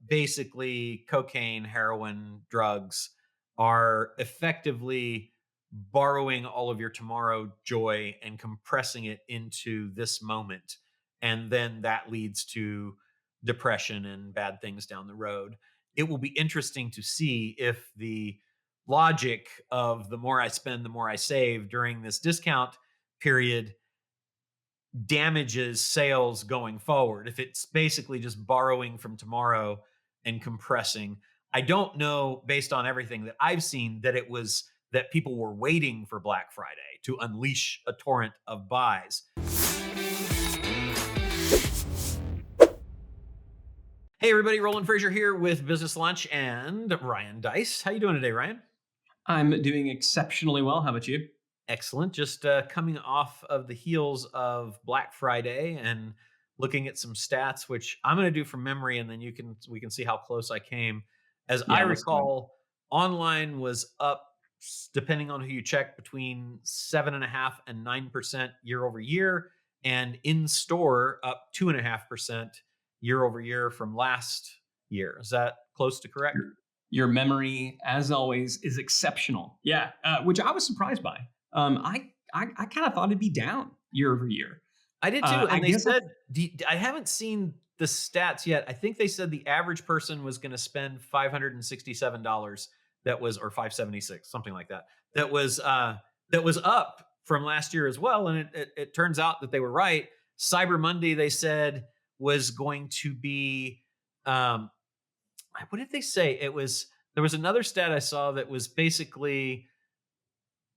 basically cocaine, heroin, drugs are effectively borrowing all of your tomorrow joy and compressing it into this moment. And then that leads to depression and bad things down the road. It will be interesting to see if the logic of the more I spend, the more I save during this discount period damages sales going forward. If it's basically just borrowing from tomorrow and compressing, I don't know based on everything that I've seen that it was that people were waiting for Black Friday to unleash a torrent of buys. Hey everybody, Roland Frazier here with Business Lunch and Ryan Dice. How you doing today, Ryan? I'm doing exceptionally well. How about you? Excellent. Just coming off of the heels of Black Friday and looking at some stats, which I'm going to do from memory, and then we can see how close I came. As I Yeah, let's do it. recall, online was up, depending on who you check, between 7.5% and 9% year over year, and in store up 2.5% year over year from last year. Is that close to correct? Your memory, as always, is exceptional. Yeah, which I was surprised by. I kind of thought it'd be down year over year. I did too. I And they guess said, I haven't seen the stats yet. I think they said the average person was going to spend $567. That was, or 576, something like that. That was up from last year as well. And it turns out that they were right. Cyber Monday, they said, was going to be, what did they say? There was another stat I saw that was basically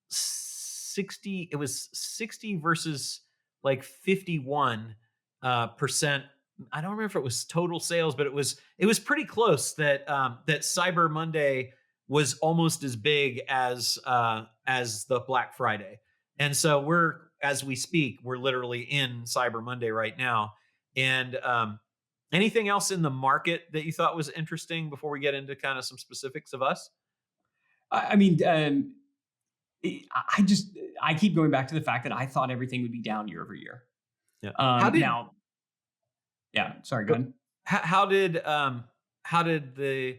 60, it was 60 versus like 51 percent. I don't remember if it was total sales, but it was pretty close that that Cyber Monday was almost as big as the Black Friday. And so as we speak, we're literally in Cyber Monday right now. And anything else in the market that you thought was interesting before we get into kind of some specifics of us? I mean, I keep going back to the fact that I thought everything would be down year over year. Yeah. How did Now, yeah, sorry, go ahead. how did the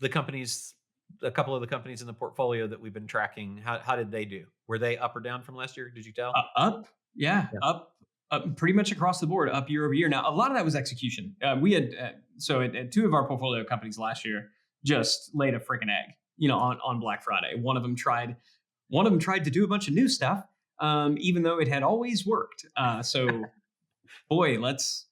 companies, a couple of the companies in the portfolio that we've been tracking, how did they do? Were they up or down from last year? Did you tell? Up, yeah, Yeah. up, pretty much across the board, up year over year. Now, a lot of that was execution. We had at two of our portfolio companies last year just laid a freaking egg, on Black Friday. One of them tried to do a bunch of new stuff, even though it had always worked. So, boy, let's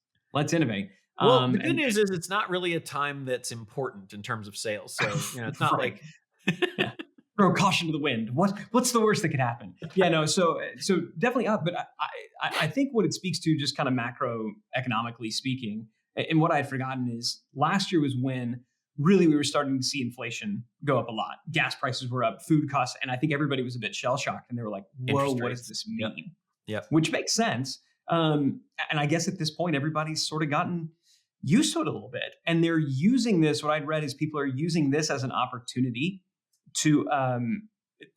innovate. Well, the good And news is it's not really a time that's important in terms of sales. So, it's not right. like Yeah. Throw caution to the wind. What's the worst that could happen? Yeah, no. So definitely up, but I think what it speaks to, just kind of macroeconomically speaking, and what I had forgotten is last year was when really we were starting to see inflation go up a lot. Gas prices were up, food costs, and I think everybody was a bit shell shocked, and they were like, "Whoa, interest what does rates. this Yep. mean?" Yep. Which makes sense. And I guess at this point, everybody's sort of gotten used to it a little bit, and they're using this. What I'd read is people are using this as an opportunity to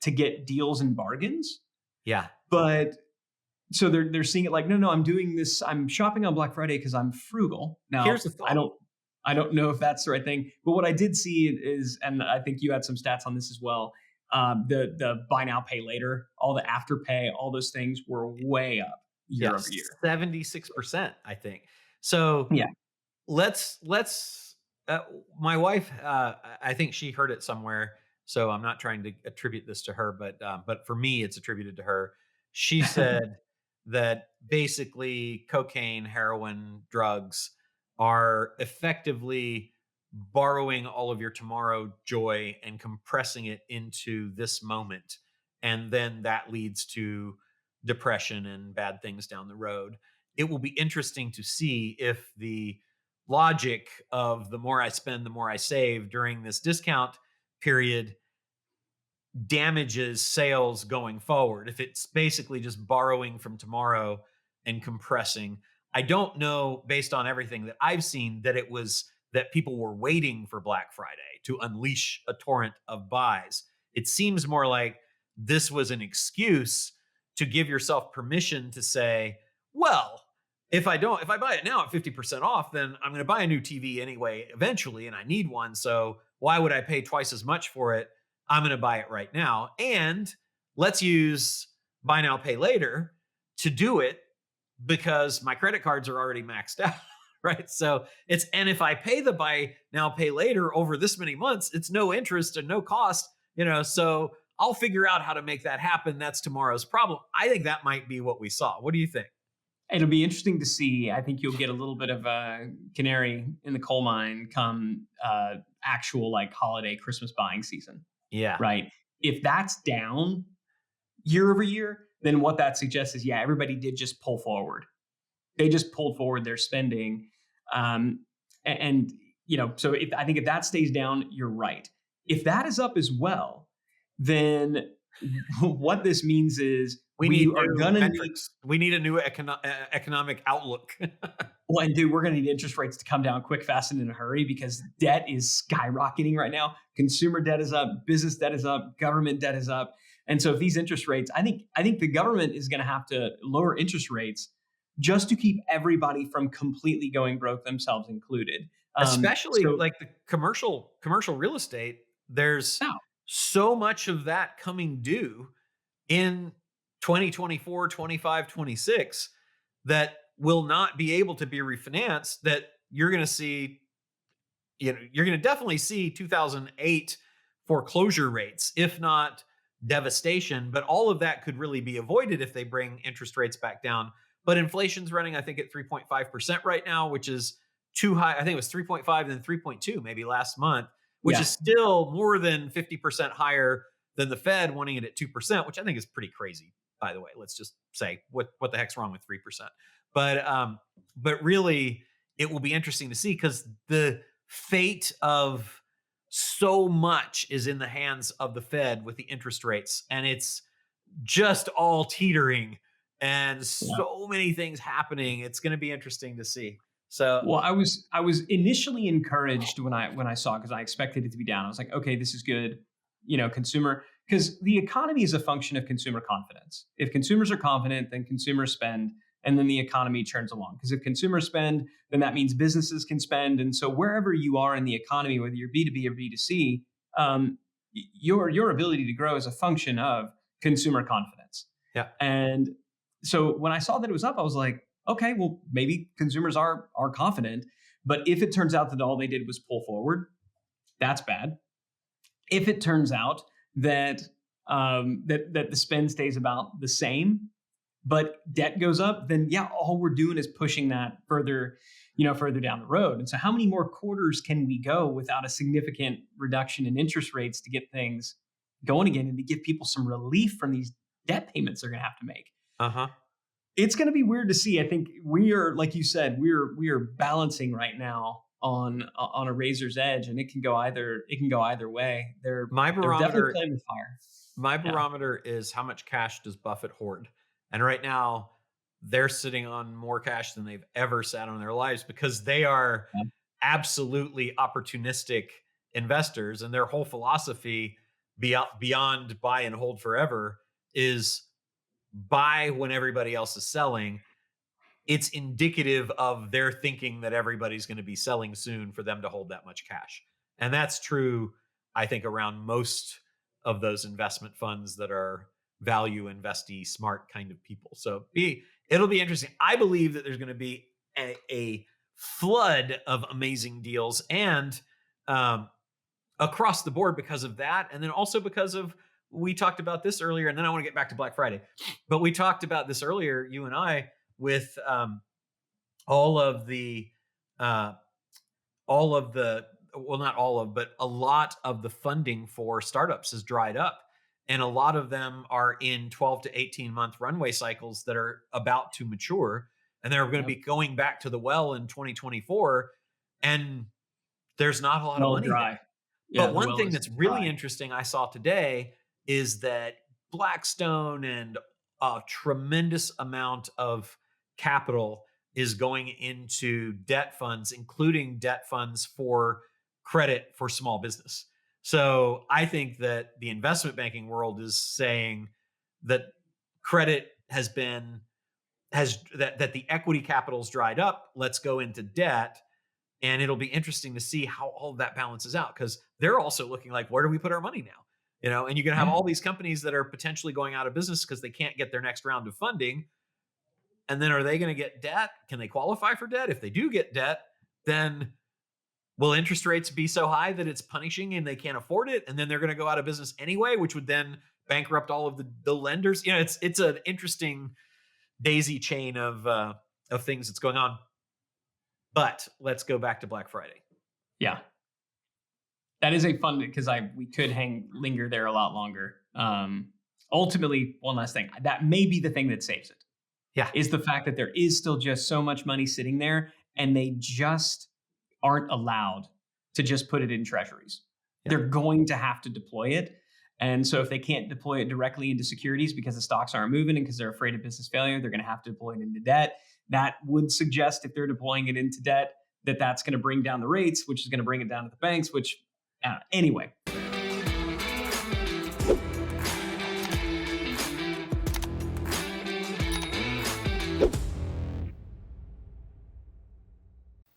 get deals and bargains. Yeah. But so they're seeing it like, no, I'm doing this. I'm shopping on Black Friday because I'm frugal. Now, Here's the thought. I don't know if that's the right thing. But what I did see is, and I think you had some stats on this as well. The buy now, pay later, all the afterpay, all those things were way up year over year. 76%, I think. So Yeah. let's my wife, I think she heard it somewhere, so I'm not trying to attribute this to her, but for me it's attributed to her. She said that basically cocaine, heroin, drugs are effectively borrowing all of your tomorrow joy and compressing it into this moment, and then that leads to depression and bad things down the road. It will be interesting to see if the logic of the more I spend, the more I save during this discount period damages sales going forward. If it's basically just borrowing from tomorrow and compressing, I don't know based on everything that I've seen that it was that people were waiting for Black Friday to unleash a torrent of buys. It seems more like this was an excuse to give yourself permission to say, well, if I buy it now at 50% off, then I'm going to buy a new TV anyway eventually, and I need one. So why would I pay twice as much for it? I'm going to buy it right now. And let's use buy now, pay later to do it because my credit cards are already maxed out. Right. So and if I pay the buy now, pay later over this many months, it's no interest and no cost, so I'll figure out how to make that happen. That's tomorrow's problem. I think that might be what we saw. What do you think? It'll be interesting to see. I think you'll get a little bit of a canary in the coal mine come actual like holiday Christmas buying season, Yeah. right? If that's down year over year, then what that suggests is, yeah, everybody did just pull forward. They just pulled forward their spending, um, and so I think if that stays down, you're right. If that is up as well, then what this means is We we need are new gonna need. metrics. We need a new economic outlook. Well, and dude, we're going to need interest rates to come down quick, fast, and in a hurry because debt is skyrocketing right now. Consumer debt is up, business debt is up, government debt is up, and so if these interest rates, I think the government is going to have to lower interest rates just to keep everybody from completely going broke, themselves included. Especially So like the commercial real estate, there's now, so much of that coming due in 2024, 25, 26 that will not be able to be refinanced, that you're going to see, you're going to definitely see 2008 foreclosure rates, if not devastation. But all of that could really be avoided if they bring interest rates back down. But inflation's running, I think, at 3.5% right now, which is too high. I think it was 3.5 and then 3.2 maybe last month, which is yeah, still more than 50% higher than the Fed wanting it at 2%, which I think is pretty crazy, by the way. Let's just say what the heck's wrong with 3%. But really it will be interesting to see because the fate of so much is in the hands of the Fed with the interest rates, and it's just all teetering and yeah. so many things happening. It's going to be interesting to see. So, Well, I was initially encouraged when I saw because I expected it to be down. I was like, okay, this is good, consumer because the economy is a function of consumer confidence. If consumers are confident, then consumers spend, and then the economy churns along. Because if consumers spend, then that means businesses can spend, and so wherever you are in the economy, whether you're B2B or B2C, your ability to grow is a function of consumer confidence. yeah. And so when I saw that it was up, I was like, okay, well, maybe consumers are confident. But if it turns out that all they did was pull forward, that's bad. If it turns out that that the spend stays about the same, but debt goes up, then yeah, all we're doing is pushing that further, further down the road. And so, how many more quarters can we go without a significant reduction in interest rates to get things going again and to give people some relief from these debt payments they're going to have to make? Uh huh. It's going to be weird to see. I think we are, like you said, we are balancing right now on a razor's edge, and it can go either way. My They're definitely barometer playing with fire. My Yeah. barometer is how much cash does Buffett hoard? And right now, they're sitting on more cash than they've ever sat on in their lives because they are Yeah. absolutely opportunistic investors. And their whole philosophy beyond buy and hold forever is buy when everybody else is selling. It's indicative of their thinking that everybody's going to be selling soon for them to hold that much cash. And that's true, I think, around most of those investment funds that are value investee, smart kind of people. So it'll be interesting. I believe that there's going to be a flood of amazing deals and um, across the board because of that. And then also because of, we talked about this earlier, and then I want to get back to Black Friday, but we talked about this earlier, you and I, with all of the uh, all of the well, not all of, but a lot of the funding for startups has dried up, and a lot of them are in 12 to 18-month runway cycles that are about to mature, and they're going to Yep. be going back to the well in 2024, and there's not a lot of Well money there. dry. Yeah, But the one well thing is that's really dry. interesting I saw today is that Blackstone and a tremendous amount of capital is going into debt funds, including debt funds for credit for small business. So I think that the investment banking world is saying that credit has been that the equity capital's dried up. Let's go into debt, and it'll be interesting to see how all of that balances out because they're also looking like, where do we put our money now? And you're going to have Yeah. all these companies that are potentially going out of business because they can't get their next round of funding. And then are they going to get debt? Can they qualify for debt? If they do get debt, then will interest rates be so high that it's punishing and they can't afford it? And then they're going to go out of business anyway, which would then bankrupt all of the lenders. It's an interesting daisy chain of things that's going on. But let's go back to Black Friday. Yeah. That is a fun because we could linger there a lot longer. Ultimately, one last thing that may be the thing that saves it Yeah. is the fact that there is still just so much money sitting there, and they just aren't allowed to just put it in treasuries. Yeah. They're going to have to deploy it. And so if they can't deploy it directly into securities because the stocks aren't moving and because they're afraid of business failure, they're going to have to deploy it into debt. That would suggest if they're deploying it into debt, that's going to bring down the rates, which is going to bring it down to the banks, which anyway,